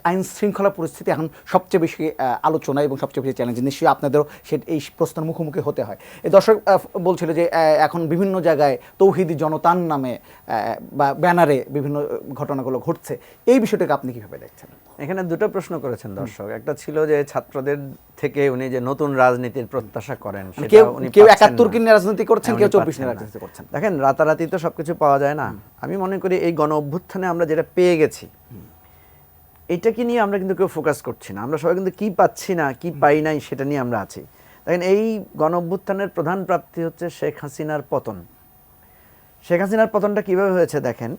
আইন শৃঙ্খলা পরিস্থিতি এখন সবচেয়ে বেশি আলোচনা এবং সবচেয়ে বেশি চ্যালেঞ্জ, নিশ্চয়ই আপনাদেরও এই প্রশ্নের মুখোমুখি হতে হয়। এই দর্শক বলছিল যে এখন বিভিন্ন জায়গায় তৌহিদি জনতার নামে বা ব্যানারে বিভিন্ন ঘটনাগুলো ঘটছে, এই বিষয়টাকে আপনি কীভাবে দেখছেন? এখানে দুটো প্রশ্ন করেছেন দর্শক। একটা ছিল যে ছাত্রদের থেকে উনি যে নতুন রাজনীতির প্রত্যাশা করেন, কেউ ৭১ কিনে রাজনীতি করছেন, কেউ ২৪ নিয়ে রাজনীতি করছেন। দেখেন, রাতারাতি তো সবকিছু পাওয়া যায় না। আমি মনে করি এই গণ অভ্যুত্থানে আমরা যেটা পেয়ে গেছি, এইটাকে নিয়ে আমরা কিন্তু কেউ ফোকাস করছি না। আমরা সবাই কিন্তু কি পাচ্ছি না, কি পাই নাই, সেটা নিয়ে আমরা আছি। দেখেন, এই গণ অভ্যুত্থানের প্রধান প্রাপ্তি হচ্ছে শেখ হাসিনার পতন। শেখ হাসিনার পতনটা কিভাবে হয়েছে দেখেন,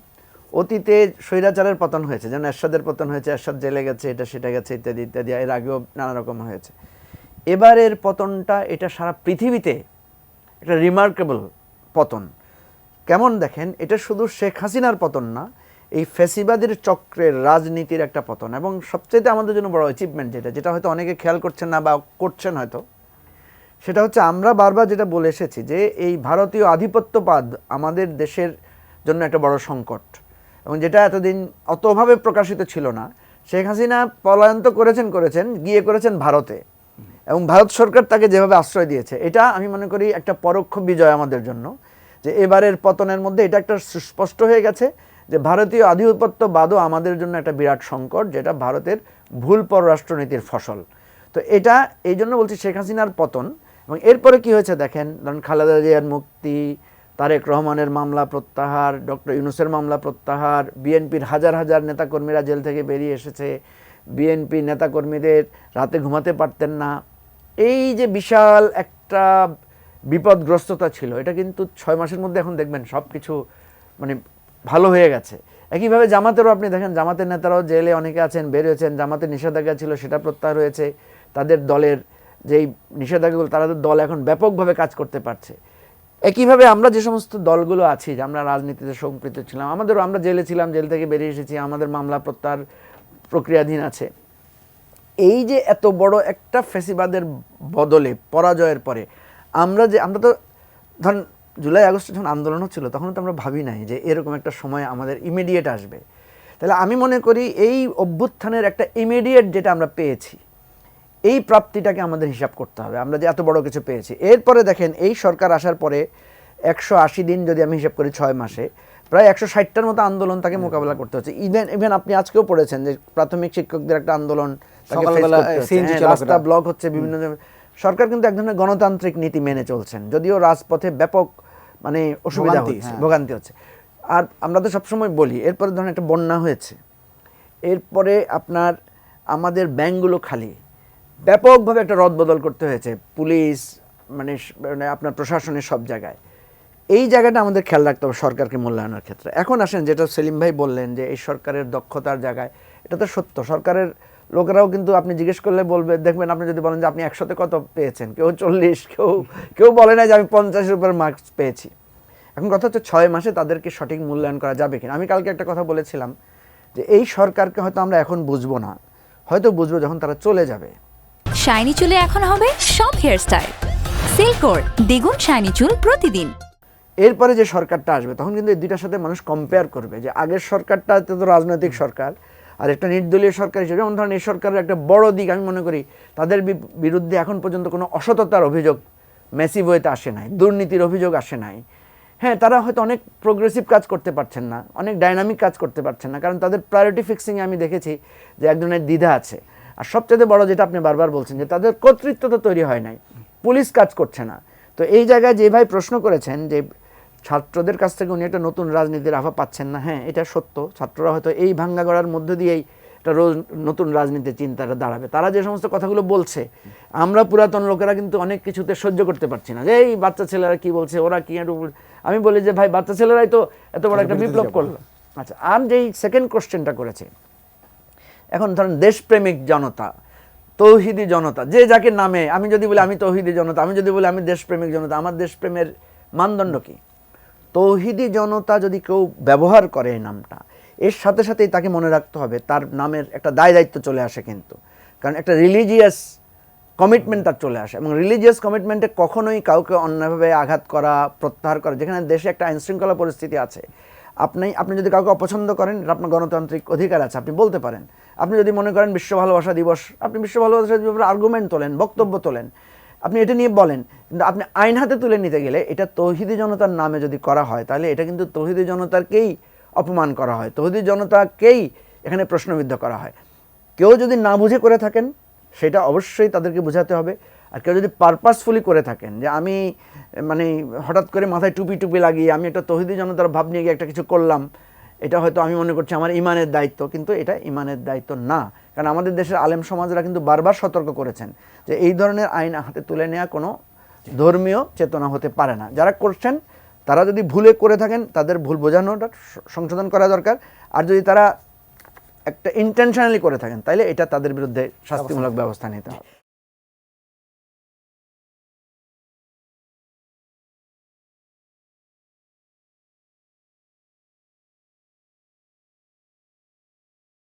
অতীতে স্বৈরাচারের পতন হয়েছে, যেমন এরশাদের পতন হয়েছে, এরশাদ জেলে গেছে, এটা সেটা গেছে, ইত্যাদি ইত্যাদি, এর আগেও নানা রকম হয়েছে। এবারের পতনটা এটা সারা পৃথিবীতে একটা রিমার্কেবল পতন। কেমন দেখেন, এটা শুধু শেখ হাসিনার পতন না, এই ফ্যাসিবাদের চক্রের রাজনীতির একটা পতন। এবং সবচেয়ে আমাদের জন্য বড় অ্যাচিভমেন্ট যেটা হয়তো অনেকে খেয়াল করছেন না বা করছেন হয়তো, সেটা হচ্ছে আমরা বারবার যেটা বলে এসেছি যে এই ভারতীয় আধিপত্যবাদ আমাদের দেশের জন্য একটা বড় সংকট, এবং যেটা এতদিন অতভাবে প্রকাশিত ছিল না। শেখ হাসিনা পলায়ন তো করেছেন গিয়ে করেছেন ভারতে, এবং ভারত সরকার তাকে যেভাবে আশ্রয় দিয়েছে, এটা আমি মনে করি একটা পরোক্ষ বিজয় আমাদের জন্য। যে এবারের পতনের মধ্যে এটা একটা সুস্পষ্ট হয়ে গেছে যে ভারতীয় আধিপত্যবাদও আমাদের জন্য একটা বিরাট সংকট, যেটা ভারতের ভুল পররাষ্ট্রনীতির ফসল। তো এটা এই জন্য বলছি শেখ হাসিনার পতন। এবং এরপরে কি হয়েছে দেখেন, ধরুন খালেদা জিয়ার মুক্তি, তারেক রহমানের মামলা প্রত্যাহার, ডক্টর ইউনূসের মামলা প্রত্যাহার, বিএনপির হাজার হাজার নেতাকর্মীরা জেল থেকে বেরিয়ে এসেছে, বিএনপি নেতাকর্মীদের রাতে ঘুমাতে পারতেন না। এই যে বিশাল একটা বিপদগ্রস্ততা ছিল, এটা কিন্তু ৬ মাসের মধ্যে এখন দেখবেন সব কিছু মানে ভালো হয়ে গেছে। একইভাবে জামাতেরও আপনি দেখেন, জামাতের নেতারাও জেলে অনেকে আছেন, বের হয়েছেন। জামাতের নিষেধাজ্ঞা ছিল, সেটা প্রত্যাহার হয়েছে। তাদের দলের যেই নিষেধাজ্ঞাগুলো, তাদের দল এখন ব্যাপকভাবে কাজ করতে পারছে। একইভাবে আমরা যে সমস্ত দলগুলো আছি, যে আমরা রাজনীতিতে সম্পৃক্ত ছিলাম, আমরা জেলে ছিলাম, জেল থেকে বেরিয়ে এসেছি, আমাদের মামলা প্রত্যাহার প্রক্রিয়াধীন আছে। এই যে এত বড় একটা ফ্যাসিবাদের বদলে, পরাজয়ের পরে আমরা তো ধরেন জুলাই আগস্টে যখন আন্দোলন হচ্ছিল, তখন তো আমরা ভাবি নাই যে এরকম একটা সময় আমাদের ইমিডিয়েট আসবে। তাহলে আমি মনে করি এই অভ্যুত্থানের একটা ইমিডিয়েট যেটা আমরা পেয়েছি, এই প্রাপ্তিটাকে আমাদের হিসাব করতে হবে, আমরা যে এত বড় কিছু পেয়েছি। এরপরে দেখেন, এই সরকার আসার পরে ১৮০ দিন যদি আমি হিসাব করি ৬ মাসে, প্রায় ১৬০টার মতো আন্দোলন তাকে মোকাবেলা করতে হচ্ছে। ইভেন আপনি আজকেও পড়েছেন যে প্রাথমিক শিক্ষকদের একটা আন্দোলন, রাস্তা ব্লক হচ্ছে বিভিন্ন। সরকার কিন্তু এক ধরনের গণতান্ত্রিক নীতি মেনে চলছেন, যদিও রাজপথে ব্যাপক মানে অসুবিধা হচ্ছে, ভোগান্তি হচ্ছে। আর আমরা তো সবসময় বলি, এরপরে ধরেন একটা বন্যা হয়েছে, এরপরে আপনার আমাদের ব্যাংকগুলো খালি, ব্যাপকভাবে একটা রদবদল করতে হয়েছে, পুলিশ মানে আপনার প্রশাসনের সব জায়গায়। এই জায়গাটা আমাদের খেয়াল রাখতে হবে সরকারকে মূল্যায়নের ক্ষেত্রে। এখন আসেন, যেটা সেলিম ভাই বললেন যে এই সরকারের দক্ষতার জায়গায়, এটা তো সত্য। সরকারের লোকেরাও কিন্তু আপনি জিজ্ঞেস করলে বলবে, দেখবেন আপনি যদি বলেন যে আপনি ১০০তে কত পেয়েছেন, কেউ ৪০, কেউ বলে না যে আমি ৫০-এর উপর মার্কস পেয়েছি। এখন কথা হচ্ছে ৬ মাসে তাদেরকে সঠিক মূল্যায়ন করা যাবে কিনা। আমি কালকে একটা কথা বলেছিলাম যে এই সরকারকে হয়তো আমরা এখন বুঝবো না, হয়তো বুঝবো যখন তারা চলে যাবে। শাইনি চুলে এখন হবে সব হেয়ারস্টাইল, সিল্কোর দ্বিগুণ শাইনি চুল প্রতিদিন। এরপরে যে সরকারটা আসবে, তখন কিন্তু এই দুইটার সাথে মানুষ কম্পেয়ার করবে যে আগের সরকারটা তো রাজনৈতিক সরকার, আর একটা নির্দলীয় সরকার হিসেবে। যেমন ধরেন, এই সরকারের একটা বড় দিক আমি মনে করি, তাদের বিরুদ্ধে এখন পর্যন্ত কোনো অসততার অভিযোগ ম্যাসিভ ওয়েতে আসে নাই, দুর্নীতির অভিযোগ আসে নাই। হ্যাঁ, তারা হয়তো অনেক প্রোগ্রেসিভ কাজ করতে পারছেন না, অনেক ডাইনামিক কাজ করতে পারছেন না, কারণ তাদের প্রায়োরিটি ফিক্সিংয়ে আমি দেখেছি যে এক ধরনের দ্বিধা আছে। আর সবচেয়ে বড় যেটা আপনি বারবার বলছেন, যে তাদের কর্তৃত্ব তো তৈরি হয় নাই, পুলিশ কাজ করছে না। তো এই জায়গায় যে ভাই প্রশ্ন করেছেন যে ছাত্রদের কাছ থেকে উনি একটা নতুন রাজনীতির আভা পাচ্ছেন না, হ্যাঁ এটা সত্য। ছাত্ররা হয়তো এই ভাঙ্গা গড়ার মধ্য দিয়েই একটা নতুন রাজনীতির চিন্তাটা দাঁড়াবে। তারা যে সমস্ত কথাগুলো বলছে, আমরা পুরাতন লোকেরা কিন্তু অনেক কিছুতে সহ্য করতে পারছি না, যে এই বাচ্চা ছেলেরা কি বলছে, ওরা কি। আমি বলি যে ভাই, বাচ্চা ছেলেরাই তো এত বড় একটা বিপ্লব করলো। আচ্ছা, আর যেই সেকেন্ড কোশ্চেনটা করেছে, এখন ধরেন দেশপ্রেমিক জনতা, তৌহিদি জনতা, যে যাকে নামে, আমি যদি বলি আমি তৌহিদি জনতা, আমি যদি বলি আমি দেশপ্রেমিক জনতা, আমার দেশপ্রেমের মানদণ্ড কি? তৌহিদি জনতা যদি কেউ ব্যবহার করে এই নামটা, এর সাথে সাথেই তাকে মনে রাখতে হবে তার নামের একটা দায় দায়িত্ব চলে আসে কিন্তু। কারণ একটা রিলিজিয়াস কমিটমেন্ট তার চলে আসে, এবং রিলিজিয়াস কমিটমেন্টে কখনোই কাউকে অন্যায়ভাবে আঘাত করা, প্রত্যাহার করা। যেখানে দেশে একটা আইনশৃঙ্খলা পরিস্থিতি আছে, আপনি যদি কাউকে অপছন্দ করেন, এটা আপনার গণতান্ত্রিক অধিকার আছে, আপনি বলতে পারেন। আপনি যদি মনে করেন বিশ্ব ভালোবাসা দিবস, আপনি বিশ্ব ভালোবাসা দিবসের আর্গুমেন্ট তোলেন, বক্তব্য তোলেন, আপনি এটা নিয়ে বলেন। কিন্তু আপনি আইন হাতে তুলে নিতে গেলে এটা তৌহিদি জনতার নামে যদি করা হয়, তাহলে এটা কিন্তু তৌহিদি জনতাকেই অপমান করা হয়, তৌহিদি জনতাকেই এখানে প্রশ্নবিদ্ধ করা হয়। কেউ যদি না বুঝে করে থাকেন সেটা অবশ্যই তাদেরকে বোঝাতে হবে। আর কেউ যদি পারপাসফুলি করে থাকেন যে আমি মানে হঠাৎ করে মাথায় টুপি লাগিয়ে আমি একটা তৌহিদি জনতার ভাব নিয়ে গিয়ে একটা কিছু করলাম, এটা হয়তো আমি মনে করছি আমার ইমানের দায়িত্ব, কিন্তু এটা ইমানের দায়িত্ব না। কারণ আমাদের দেশের আলেম সমাজরা কিন্তু বারবার সতর্ক করেছেন যে এই ধরনের আইন হাতে তুলে নেওয়া কোনো ধর্মীয় চেতনা হতে পারে না। যারা করছেন তারা যদি ভুলে করে থাকেন তাদের ভুল বোঝানোটা সংশোধন করা দরকার। আর যদি তারা একটা ইন্টেনশনালি করে থাকেন তাহলে এটা তাদের বিরুদ্ধে শাস্তিমূলক ব্যবস্থা নিতে হবে।